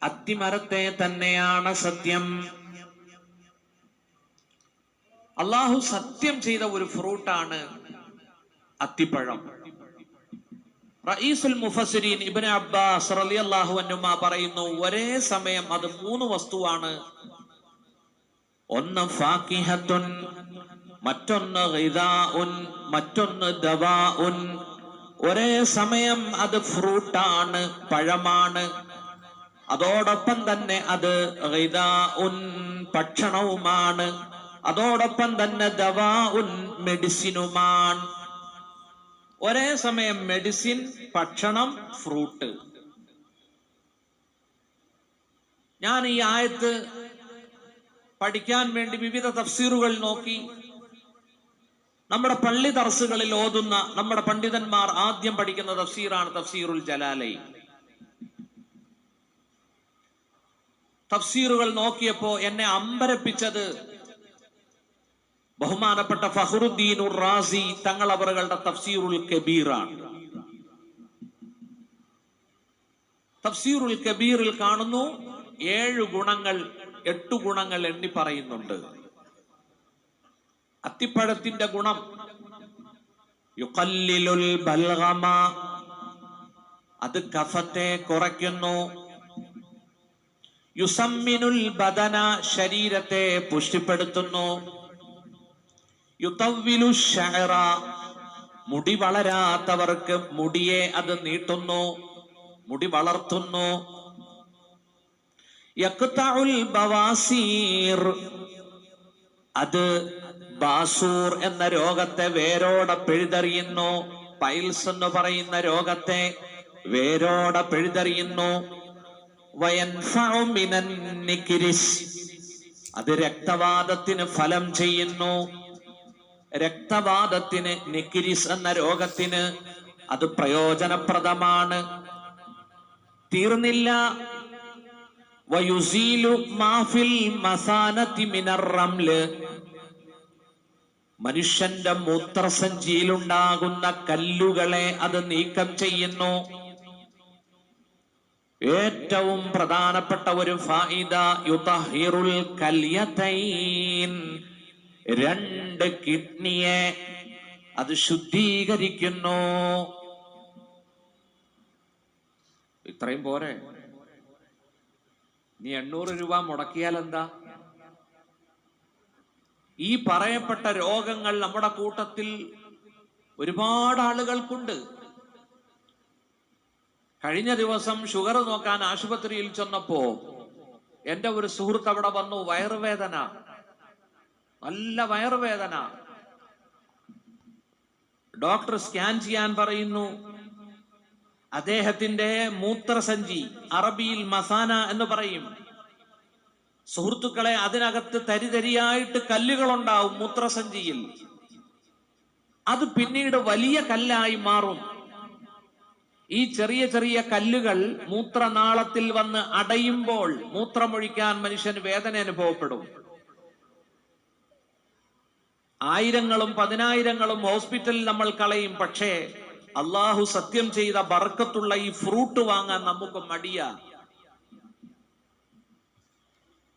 അത്തിമരത്തെ തന്നെയാണ് സത്യം. അള്ളാഹു സത്യം ചെയ്ത ഒരു ഫ്രൂട്ടാണ് അത്തിപ്പഴം. റഈസുൽ മുഫസ്സിരീൻ ഇബ്നു അബ്ബാസ് റളിയല്ലാഹു അൻഹുമാ പറയുന്നു, ഒരേ സമയം അത് മൂന്ന് വസ്തുവാണ്. ഒന്ന് ഫാക്കിഹത്തുൻ, മറ്റൊന്ന് ഗിദാഉൻ, മറ്റൊന്ന് ദവാഉൻ. ഒരേ സമയം അത് ഫ്രൂട്ടാണ്, പഴമാണ്. അതോടൊപ്പം തന്നെ അത് ഗിദാഉൻ, ഭക്ഷണവുമാണ്. അതോടൊപ്പം തന്നെ ദവാഉൻ, മെഡിസിനുമാണ്. ഒരേ സമയം മെഡിസിൻ, ഭക്ഷണം, ഫ്രൂട്ട്. ഞാൻ ഈ ആയത്ത് പഠിക്കാൻ വേണ്ടി വിവിധ തഫ്സീറുകൾ നോക്കി. നമ്മുടെ പള്ളി ദർസുകളിൽ ഓതുന്ന നമ്മുടെ പണ്ഡിതന്മാർ ആദ്യം പഠിക്കുന്ന തഫ്സീറാണ് തഫ്സീറുൽ ജലാലൈൻ. തഫ്സീറുകൾ നോക്കിയപ്പോ എന്നെ അമ്പരപ്പിച്ചത് ബഹുമാനപ്പെട്ട ഫഖ്റുദ്ദീൻ റാസി തങ്ങൾ അവരുടെ തഫ്സീറുൽ കബീറാണ്. തഫ്സീറുൽ കബീറിൽ കാണുന്നു 7 ഗുണങ്ങൾ, 8 ഗുണങ്ങൾ എണ്ണി പറയുന്നുണ്ട്. അത്തിപ്പഴത്തിന്റെ ഗുണം യുഖല്ലിലുൽ ബൽഗമ, അത് കഫത്തെ കുറയ്ക്കുന്നു. യുസമ്മിനുൽ ബദന, ശരീരത്തെ പുഷ്ടിപ്പെടുത്തുന്നു. യുതവ്വിലു ശഅറ, മുടി വളരാത്തവർക്ക് മുടിയെ അത് നീട്ടുന്നു, മുടി വളർത്തുന്നു. യഖ്തഉൽ ബവാസീർ, അത് ബാസൂർ എന്ന രോഗത്തെ വേരോടെ പിഴുതെറിയുന്നു. പൈൽസ് എന്ന് പറയുന്ന രോഗത്തെ വേരോടെ പിഴുതെറിയുന്നു. വയൻഫഉ മിനൻ നിക്രിസ്, അത് രക്തവാതത്തിന് ഫലം ചെയ്യുന്നു. രക്തവാതത്തിന്, നിക്രിസ് എന്ന രോഗത്തിന് അത് പ്രയോജനപ്രദമാണ്. തീർന്നില്ല, വയുസീലു മാഫിൽ മസാനതി മിനർ റംല്, മനുഷ്യന്റെ മൂത്രസഞ്ചിയിലുണ്ടാകുന്ന കല്ലുകളെ അത് നീക്കം ചെയ്യുന്നു. ഏറ്റവും പ്രധാനപ്പെട്ട ഒരു ഫായിദ, യുതഹിറുൽ കല്യതൈൻ, 2 കിഡ്നിയെ അത് ശുദ്ധീകരിക്കുന്നു. ഇത്രയും പോരെ? നീ 800 രൂപ മുടക്കിയാൽ എന്താ? ഈ പറയപ്പെട്ട രോഗങ്ങൾ നമ്മുടെ കൂട്ടത്തിൽ ഒരുപാട് ആളുകൾക്കുണ്ട്. കഴിഞ്ഞ ദിവസം ഷുഗർ നോക്കാൻ ആശുപത്രിയിൽ ചെന്നപ്പോ എന്റെ ഒരു സുഹൃത്ത് അവിടെ വന്നു. വയറുവേദന, നല്ല വയറുവേദന. ഡോക്ടർ സ്കാൻ ചെയ്യാൻ പറയുന്നു. അദ്ദേഹത്തിന്റെ മൂത്രസഞ്ചി, അറബിയിൽ മസാന എന്ന് പറയും. സുഹൃത്തുക്കളെ, അതിനകത്ത് തരിതരിയായിട്ട് കല്ലുകളുണ്ടാവും മൂത്രസഞ്ചിയിൽ. അത് പിന്നീട് വലിയ കല്ലായി മാറും. ഈ ചെറിയ ചെറിയ കല്ലുകൾ മൂത്രനാളത്തിൽ വന്ന് അടയുമ്പോൾ മൂത്രമൊഴിക്കാൻ മനുഷ്യന് വേദന അനുഭവപ്പെടും. 1000ങ്ങളും 10000ങ്ങളും ഹോസ്പിറ്റലിൽ നമ്മൾ കളയും. പക്ഷേ അള്ളാഹു സത്യം ചെയ്ത ബർക്കത്തുള്ള ഈ ഫ്രൂട്ട് വാങ്ങാൻ നമുക്ക് മടിയാ.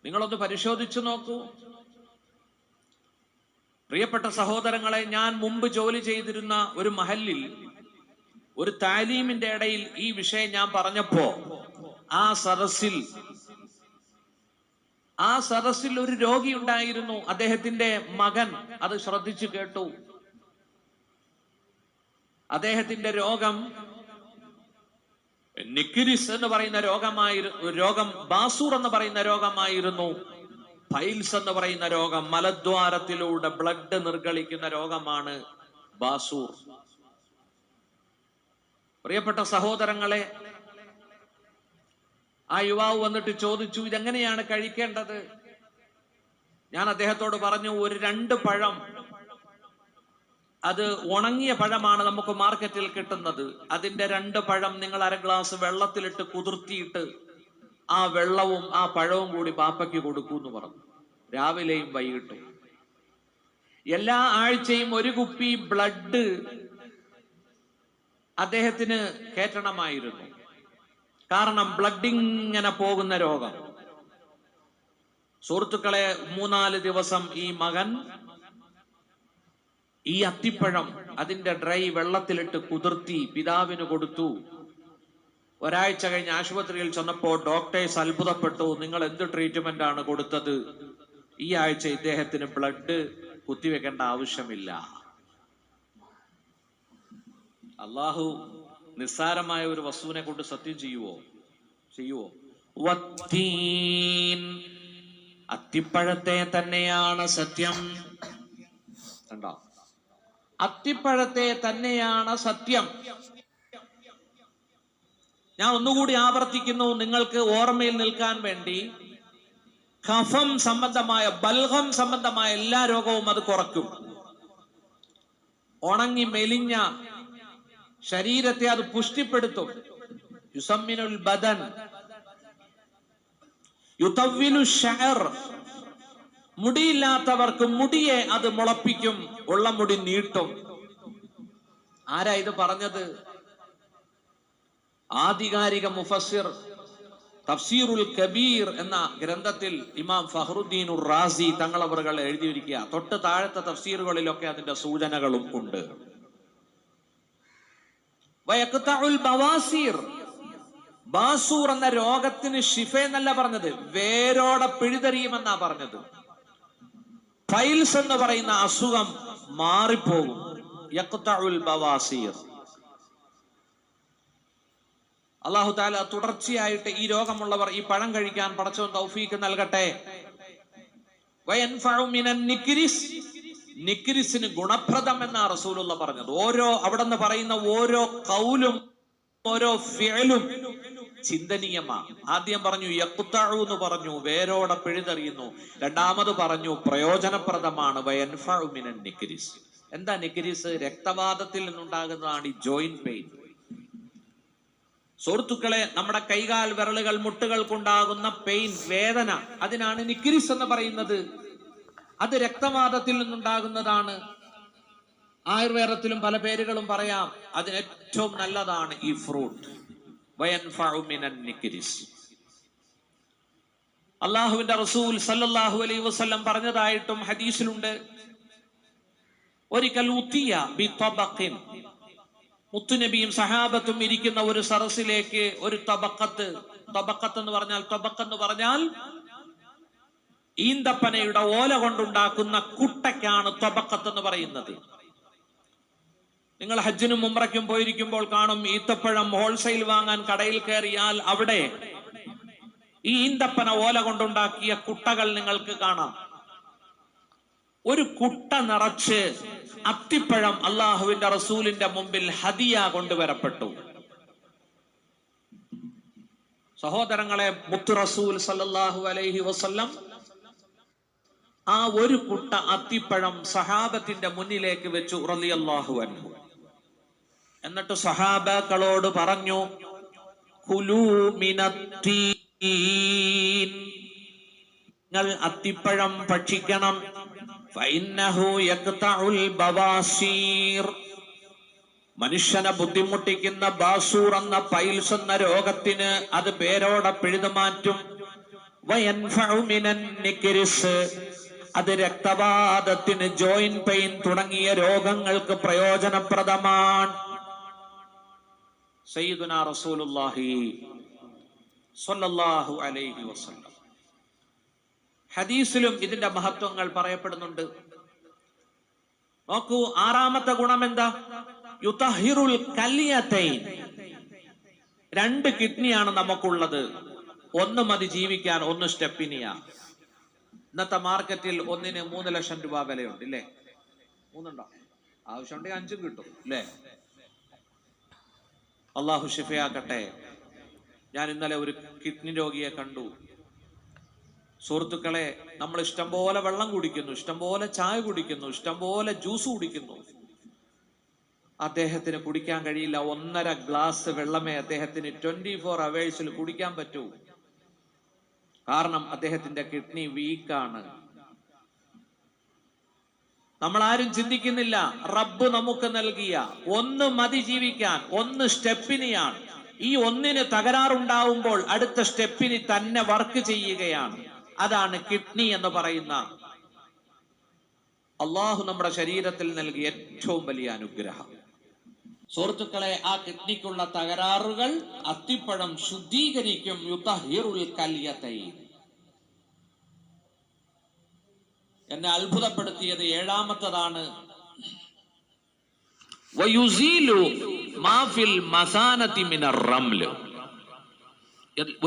നിങ്ങളൊന്ന് പരിശോധിച്ചു നോക്കൂ പ്രിയപ്പെട്ട സഹോദരങ്ങളെ. ഞാൻ മുമ്പ് ജോലി ചെയ്തിരുന്ന ഒരു മഹല്ലിൽ ഒരു താലീമിന്റെ ഇടയിൽ ഈ വിഷയം ഞാൻ പറഞ്ഞപ്പോ ആ സദസ്സിൽ ഒരു രോഗി ഉണ്ടായിരുന്നു. അദ്ദേഹത്തിന്റെ മകൻ അത് ശ്രദ്ധിച്ചു കേട്ടു. അദ്ദേഹത്തിന്റെ രോഗം നിക്രിസ് എന്ന് പറയുന്ന രോഗം ബാസൂർ എന്ന് പറയുന്ന രോഗമായിരുന്നു. പൈൽസ് എന്ന് പറയുന്ന രോഗം, മലദ്വാരത്തിലൂടെ ബ്ലഡ് നിർഗളിക്കുന്ന രോഗമാണ് ബാസൂർ. പ്രിയപ്പെട്ട സഹോദരങ്ങളെ, ആ യുവാവ് വന്നിട്ട് ചോദിച്ചു, ഇതെങ്ങനെയാണ് കഴിക്കേണ്ടത്? ഞാൻ അദ്ദേഹത്തോട് പറഞ്ഞു, ഒരു 2 പഴം, അത് ഉണങ്ങിയ പഴമാണ് നമുക്ക് മാർക്കറ്റിൽ കിട്ടുന്നത്. അതിന്റെ 2 പഴം നിങ്ങൾ 1/2 ഗ്ലാസ് വെള്ളത്തിലിട്ട് കുതിർത്തിയിട്ട് ആ വെള്ളവും ആ പഴവും കൂടി ബാപ്പയ്ക്ക് കൊടുക്കൂ എന്ന് പറഞ്ഞു. രാവിലെയും വൈകിട്ടും. എല്ലാ ആഴ്ചയും 1 കുപ്പി ബ്ലഡ് അദ്ദേഹത്തിന് കയറ്റണമായിരുന്നു. കാരണം ബ്ലഡ് ഇങ്ങനെ പോകുന്ന രോഗം. സുഹൃത്തുക്കളെ, 3-4 ദിവസം ഈ മകൻ ഈ അത്തിപ്പഴം അതിന്റെ ഡ്രൈ വെള്ളത്തിലിട്ട് കുതിർത്തി പിതാവിന് കൊടുത്തു. ഒരാഴ്ച കഴിഞ്ഞ് ആശുപത്രിയിൽ ചെന്നപ്പോൾ ഡോക്ടേഴ്സ് അത്ഭുതപ്പെട്ടു. നിങ്ങൾ എന്ത് ട്രീറ്റ്മെന്റ് ആണ് കൊടുത്തത്? ഈ ആഴ്ച ഇദ്ദേഹത്തിന് ബ്ലഡ് കുത്തിവെക്കേണ്ട ആവശ്യമില്ല. അള്ളാഹു നിസ്സാരമായ ഒരു വസ്തുവിനെ കൊണ്ട് സത്യം ചെയ്യുവോ? അത്തിപ്പഴത്തെ തന്നെയാണ് സത്യം. കണ്ടോ? അത്തിപ്പഴത്തെ തന്നെയാണ് സത്യം. ഞാൻ ഒന്നുകൂടി ആവർത്തിക്കുന്നു, നിങ്ങൾക്ക് ഓർമ്മയിൽ നിൽക്കാൻ വേണ്ടി. കഫം സംബന്ധമായ, ബൽഹം സംബന്ധമായ എല്ലാ രോഗവും അത് കുറയ്ക്കും. ഉണങ്ങി മെലിഞ്ഞ ശരീരത്തെ അത് പുഷ്ടിപ്പെടുത്തും. യുസമ്മിനുൽ ബദൻ, യുതവ്വിലു ശഅർ, മുടിയില്ലാത്തവർക്ക് മുടിയെ അത് മുളപ്പിക്കും, ഉള്ള മുടി നീട്ടും. ആരാ ഇത് പറഞ്ഞത്? ആധികാരിക മുഫസ്സിർ തഫ്സീറുൽ കബീർ എന്ന ഗ്രന്ഥത്തിൽ ഇമാം ഫഖ്റുദ്ദീൻ റാസി തങ്ങളവറുകൾ എഴുതിയിരിക്കുക. തൊട്ട് താഴത്തെ തഫ്സീറുകളിലൊക്കെ അതിന്റെ സൂചനകളും ഉണ്ട്. വയഖ്തഉൽ ബവാസീർ, ബാസൂർ എന്ന രോഗത്തിന് ഷിഫ എന്നല്ല പറഞ്ഞത്, വേരോടെ പിഴുതെറിയുമെന്നാ പറഞ്ഞത്. ഫൈൽസ് എന്ന് പറയുന്ന അസുഖം മാറിപ്പോകും. യഖ്തഉൽ ബവാസീർ. അല്ലാഹു തആല തുടർച്ചയായിട്ട് ഈ രോഗമുള്ളവർ ഈ പഴം കഴിക്കാൻ പടച്ചവൻ തൗഫീക്ക് നൽകട്ടെ. വയൻഫഉ മിനൻ നിക്രിസ്, നിക്രിസിന് ഗുണപ്രദം എന്നാ റസൂലുള്ള പറഞ്ഞത്. അവിടെ നിന്ന് പറയുന്ന ഓരോ ഖൗലും ഓരോ ഫിഅലും ചിന്തനീയമാണ്. ആദ്യം പറഞ്ഞു യഖ്തഉ എന്ന് പറഞ്ഞു, വേരോടെ പിഴുതെറിയുന്നു. രണ്ടാമത് പറഞ്ഞു പ്രയോജനപ്രദമാണ്. വയൻഫഉ മിനൻ നിക്രിസ്. എന്താ നിക്രിസ്? രക്തവാതത്തിൽ നിന്നുണ്ടാകുന്നതാണ് ഈ ജോയിന്റ് പെയിൻ. സുഹൃത്തുക്കളെ, നമ്മുടെ കൈകാൽ വിരലുകൾ മുട്ടുകൾക്കുണ്ടാകുന്ന പെയിൻ, വേദന, അതിനാണ് നിക്രിസ് എന്ന് പറയുന്നത്. അത് രക്തവാതത്തിൽ നിന്നുണ്ടാകുന്നതാണ്. ആയുർവേദത്തിലും പല പേരുകളും പറയാം. അതിന് ഏറ്റവും നല്ലതാണ് ഈ ഫ്രൂട്ട്. വയൻഫഉ മിനൻ നിക്രിസ്. അല്ലാഹുവിന്റെ റസൂൽ സല്ലല്ലാഹു അലൈഹി വസല്ലം പറഞ്ഞതായിട്ടും ഹദീസിലുണ്ട്. ഒരിക്കൽ ഉത്തിയ ബിതബഖിൻ, മുത്തുനബിയും സഹാബത്തും ഇരിക്കുന്ന ഒരു സറസിലേക്ക് ഒരു തബഖത്ത് എന്ന് പറഞ്ഞാൽ ഈന്തപ്പനയുടെ ഓല കൊണ്ടുണ്ടാക്കുന്ന കുട്ടയ്ക്കാണ് തബഖത്ത് എന്ന് പറയുന്നത്. നിങ്ങൾ ഹജ്ജിനും ഉംറയ്ക്കും പോയിരിക്കുമ്പോൾ കാണും, ഈത്തപ്പഴം ഹോൾസെയിൽ വാങ്ങാൻ കടയിൽ കയറിയാൽ അവിടെ ഈ ഈന്തപ്പന ഓല കൊണ്ടുണ്ടാക്കിയ കുട്ടകൾ നിങ്ങൾക്ക് കാണാം. ഒരു കുട്ട നിറച്ച് അത്തിപ്പഴം അള്ളാഹുവിന്റെ റസൂലിന്റെ മുമ്പിൽ ഹദിയ കൊണ്ടുവരപ്പെട്ടു. സഹോദരങ്ങളെ, മുത്തു റസൂൽ സല്ലല്ലാഹു അലൈഹി വസല്ലം ആ ഒരു കുട്ട അത്തിപ്പഴം സഹാബത്തിന്റെ മുന്നിലേക്ക് വെച്ചു റളിയല്ലാഹു അൻഹു. എന്നിട്ട് സഹാബാക്കളോട് പറഞ്ഞു, കുലൂ മിനത്തീൻ, നിങ്ങൾ അത്തിപ്പഴം ഭക്ഷിക്കണം. ഫഇന്നഹു യഖ്തഉൽ ബവാസീർ, മനുഷ്യനെ ബുദ്ധിമുട്ടിക്കുന്ന ബാസൂർ എന്ന പൈൽസ് എന്ന രോഗത്തിന് അത് പേരോടെ പിഴുതു മാറ്റും. വയൻഫഉ മിനൻ നിക്രിസ്, അത് രക്തവാതത്തിന്, ജോയിന്റ് പെയിൻ തുടങ്ങിയ രോഗങ്ങൾക്ക് പ്രയോജനപ്രദമാണ്. സയ്യിദുനാ റസൂലുള്ളാഹി സ്വല്ലല്ലാഹു അലൈഹി വസല്ലം ഹദീസിലും ഇതിന്റെ മഹത്വങ്ങൾ പറയപ്പെടുന്നുണ്ട്. നോക്കൂ, ആറാമത്തെ ഗുണം എന്താ? യുതഹിറുൽ കലിയതൈൻ. 2 കിഡ്നിയാണ് നമുക്കുള്ളത്. ഒന്ന് മതി ജീവിക്കാൻ, ഒന്ന് സ്റ്റെപ്പിനിയാ. ഇന്നത്തെ മാർക്കറ്റിൽ ഒന്നിന് 3 ലക്ഷം രൂപ വിലയുണ്ട്, ഇല്ലേ? 3 ഉണ്ടോ? ആവശ്യമുണ്ടെങ്കിൽ 5 കിട്ടും, അല്ലേ? അള്ളാഹു ശിഫയാക്കട്ടെ. ഞാൻ ഇന്നലെ ഒരു കിഡ്നി രോഗിയെ കണ്ടു. സുഹൃത്തുക്കളെ, നമ്മൾ ഇഷ്ടംപോലെ വെള്ളം കുടിക്കുന്നു, ഇഷ്ടംപോലെ ചായ കുടിക്കുന്നു, ഇഷ്ടംപോലെ ജ്യൂസ് കുടിക്കുന്നു. അദ്ദേഹത്തിന് കുടിക്കാൻ കഴിയില്ല. 1.5 ഗ്ലാസ് വെള്ളമേ അദ്ദേഹത്തിന് 24 അവേഴ്സിൽ കുടിക്കാൻ പറ്റൂ. കാരണം അദ്ദേഹത്തിന്റെ കിഡ്നി വീക്കാണ്. നമ്മൾ ആരും ചിന്തിക്കുന്നില്ല, റബ്ബ് നമുക്ക് നൽകിയ 1 മതി ജീവിക്കാൻ, 1 സ്റ്റെപ്പിനെയാണ്. ഈ ഒന്നിന് തകരാറുണ്ടാവുമ്പോൾ അടുത്ത സ്റ്റെപ്പിന് തന്നെ വർക്ക് ചെയ്യുകയാണ്. അതാണ് കിഡ്നി എന്ന് പറയുന്ന അള്ളാഹു നമ്മുടെ ശരീരത്തിൽ നൽകിയ ഏറ്റവും വലിയ അനുഗ്രഹം. സുഹൃത്തുക്കളെ, ആ കിഡ്നിക്കുള്ള തകരാറുകൾ അത്തിപ്പഴം ശുദ്ധീകരിക്കും. യുതഹിറുൽ കല്യതൈൻ. എന്നെ അത്ഭുതപ്പെടുത്തിയത് ഏഴാമത്തതാണ്. വയുസീലു മാ ഫിൽ മസാനതി മിനർ റംൽ.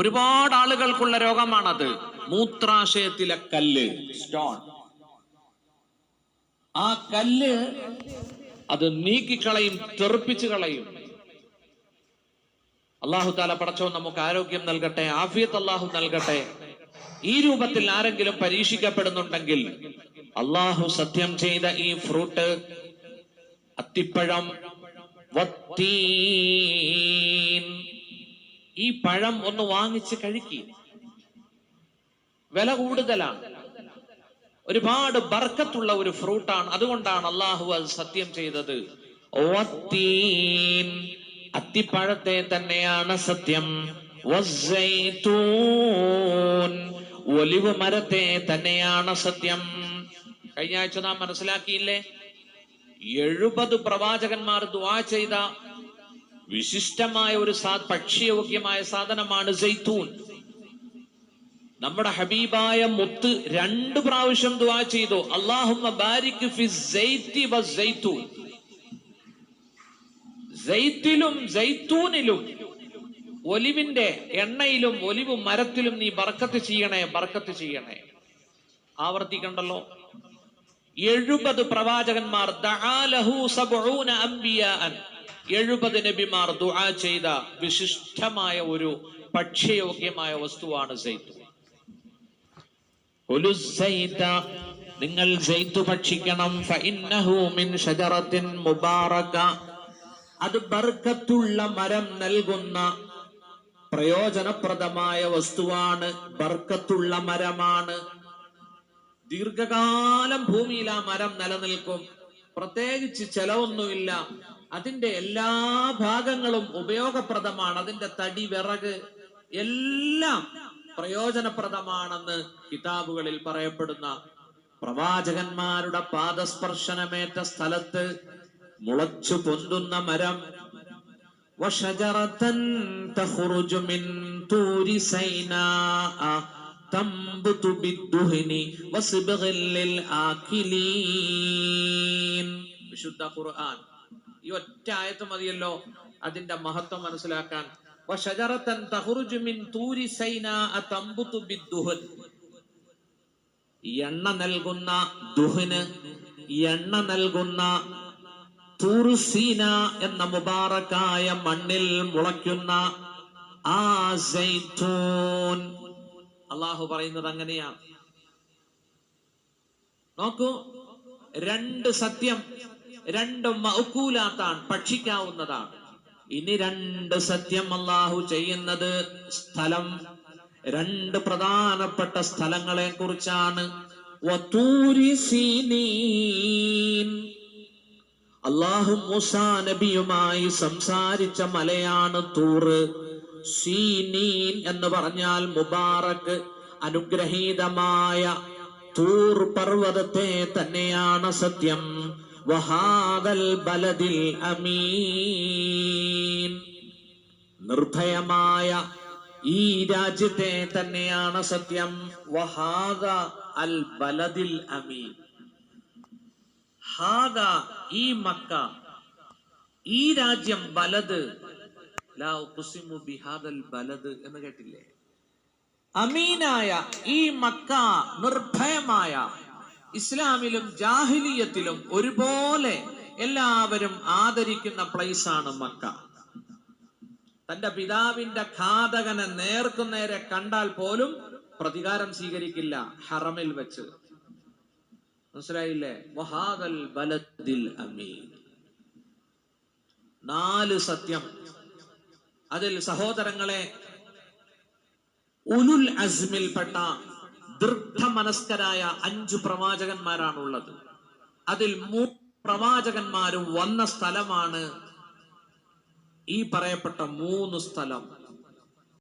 ഒരുപാട് ആളുകൾക്കുള്ള രോഗമാണത്. മൂത്രാശയത്തിലെ കല്ല്, സ്റ്റോൺ. ആ കല്ല് അത് നീക്കിക്കളയും, തെറിപ്പിച്ചു കളയും. അല്ലാഹു തആല പടച്ചോൻ നമുക്ക് ആരോഗ്യം നൽകട്ടെ, ആഫിയത്ത് അല്ലാഹു നൽകട്ടെ. ഈ രൂപത്തിൽ ആരെങ്കിലും പരീക്ഷിക്കപ്പെടുന്നുണ്ടെങ്കിൽ അല്ലാഹു സത്യം ചെയ്ത ഈ ഫ്രൂട്ട്, അത്തിപ്പഴം, ഈ പഴം ഒന്ന് വാങ്ങിച്ച് കഴിക്കുക. വില കൂടുതലാണ്, ഒരുപാട് ബർക്കത്തുള്ള ഒരു ഫ്രൂട്ടാണ്. അതുകൊണ്ടാണ് അല്ലാഹു അത് സത്യം ചെയ്തത്. അത്തിപ്പഴത്തെ തന്നെയാണ് സത്യം. ഒലിവ് മരത്തെ തന്നെയാണ് സത്യം. കഴിഞ്ഞ ആഴ്ച നാം മനസ്സിലാക്കിയില്ലേ, 70 പ്രവാചകന്മാർ ദുആ ചെയ്ത വിശിഷ്ടമായ ഒരു ഭക്ഷ്യയോഗ്യമായ സാധനമാണ് സൈത്തൂൻ. നമ്മുടെ ഹബീബായ മുത്ത് 2 പ്രാവശ്യം ദുആ ചെയ്തു, അല്ലാഹുമ്മ ബാരിക് ഫി സൈത്തി വസ്സൈത്തൂൻ. സൈത്തിലും സൈത്തൂനിലും, ഒലിവിന്റെ എണ്ണയിലും ഒലിവ് മരത്തിലും നീ ബർക്കത്ത് ചെയ്യണേ, ബർക്കത്ത് ചെയ്യണേ. ആവർത്തിക്കണ്ടല്ലോ. 70 പ്രവാചകന്മാർ, 70 നബിമാർ ദുആ ചെയ്ത വിശിഷ്ടമായ ഒരു ഭക്ഷ്യയോഗ്യമായ വസ്തുവാണ് സൈത്തൂൻ. നിങ്ങൾ സൈത്ത് ഭക്ഷിക്കണം. ഫഇന്നഹു മിൻ ഷജറത്തിൻ മുബാറക. അത് ബർക്കത്തുള്ള മരം നൽകുന്ന പ്രയോജനപ്രദമായ വസ്തുവാണ്, ബർക്കത്തുള്ള മരമാണ്. ദീർഘകാലം ഭൂമിയിൽ ആ മരം നിലനിൽക്കും. പ്രത്യേകിച്ച് ചെലവൊന്നുമില്ല. അതിന്റെ എല്ലാ ഭാഗങ്ങളും ഉപയോഗപ്രദമാണ്. അതിന്റെ തടി, വിറക് എല്ലാം പ്രയോജനപ്രദമാണെന്ന് കിതാബുകളിൽ പറയപ്പെടുന്ന പ്രവാചകന്മാരുടെ പാദസ്പർശനമേറ്റ സ്ഥലത്ത് മുളച്ചു പൊന്തുന്ന മരം. വശജറതൻ തഖ്റുജു മിൻ തൂരി സൈനാ തംബുതു ബിദ്ദുഹ്നി വസ്ബഗിൽ ലിൽ ആകിലീൻ. വിശുദ്ധ ഖുർആൻ. ഈ ഒറ്റ ആയത്ത് മതിയല്ലോ അതിന്റെ മഹത്വം മനസ്സിലാക്കാൻ. വശജറതൻ തഖ്റുജു മിൻ തൂരി സൈനാ തംബുതു ബിദ്ദുഹ്ൻ. എണ്ണ നൽകുന്ന ദുഹ്ന്, എണ്ണ നൽകുന്ന തൂർ സീന എന്ന മുബാറക്കായ മണ്ണിൽ മുളയ്ക്കുന്ന ആ സൈത്തൂൻ. അള്ളാഹു പറയുന്നത് അങ്ങനെയാണ്. നോക്കൂ, 2 സത്യം, 2 മഅ്കൂലാത്താണ്, ഭക്ഷിക്കാവുന്നതാണ്. ഇനി 2 സത്യം അള്ളാഹു ചെയ്യുന്നത് സ്ഥലം, 2 പ്രധാനപ്പെട്ട സ്ഥലങ്ങളെ കുറിച്ചാണ്. വതൂരി സീനീൻ. അല്ലാഹു മൂസാ നബിയുമായി സംസാരിച്ച മലയാണ് തൂറ്. സീനീൻ എന്ന് പറഞ്ഞാൽ മുബാറക്, അനുഗ്രഹീതമായ തൂർ പർവ്വതത്തെ തന്നെയാണ് സത്യം. വഹാദൽ ബലദിൽ അമീൻ. നിർഭയമായ ഈ രാജ്യത്തെ തന്നെയാണ് സത്യം. വഹാദ അൽ ബലദിൽ അമീൻ. ഹാദ ഈ മക്ക, ഈ രാജ്യം, ബലദ്, ലാ ഉഖ്സിമു ബിഹാദൽ ബലദ് എന്ന് കേട്ടില്ലേ? അമീനായ ഈ മക്ക, നിർഭയമായ, ഇസ്ലാമിലും ജാഹിലിയത്തിലും ഒരുപോലെ എല്ലാവരും ആദരിക്കുന്ന പ്ലേസ് ആണ് മക്ക. തന്റെ പിതാവിന്റെ ഘാതകനെ നേർക്കുനേരെ കണ്ടാൽ പോലും പ്രതികാരം സ്വീകരിക്കില്ല ഹറമിൽ വെച്ച്. മനസ്സിലായില്ലേ? വഹാദൽ ബലദിൽ അമീൻ. 4 സത്യം. അതിൽ സഹോദരങ്ങളെ, ഉലുൽ അസ്മിൽപ്പെട്ട ദൃഢമനസ്കരായ 5 പ്രവാചകന്മാരാണുള്ളത്. അതിൽ 3 പ്രവാചകന്മാരും വന്ന സ്ഥലമാണ് ഈ പറയപ്പെട്ട 3 സ്ഥലം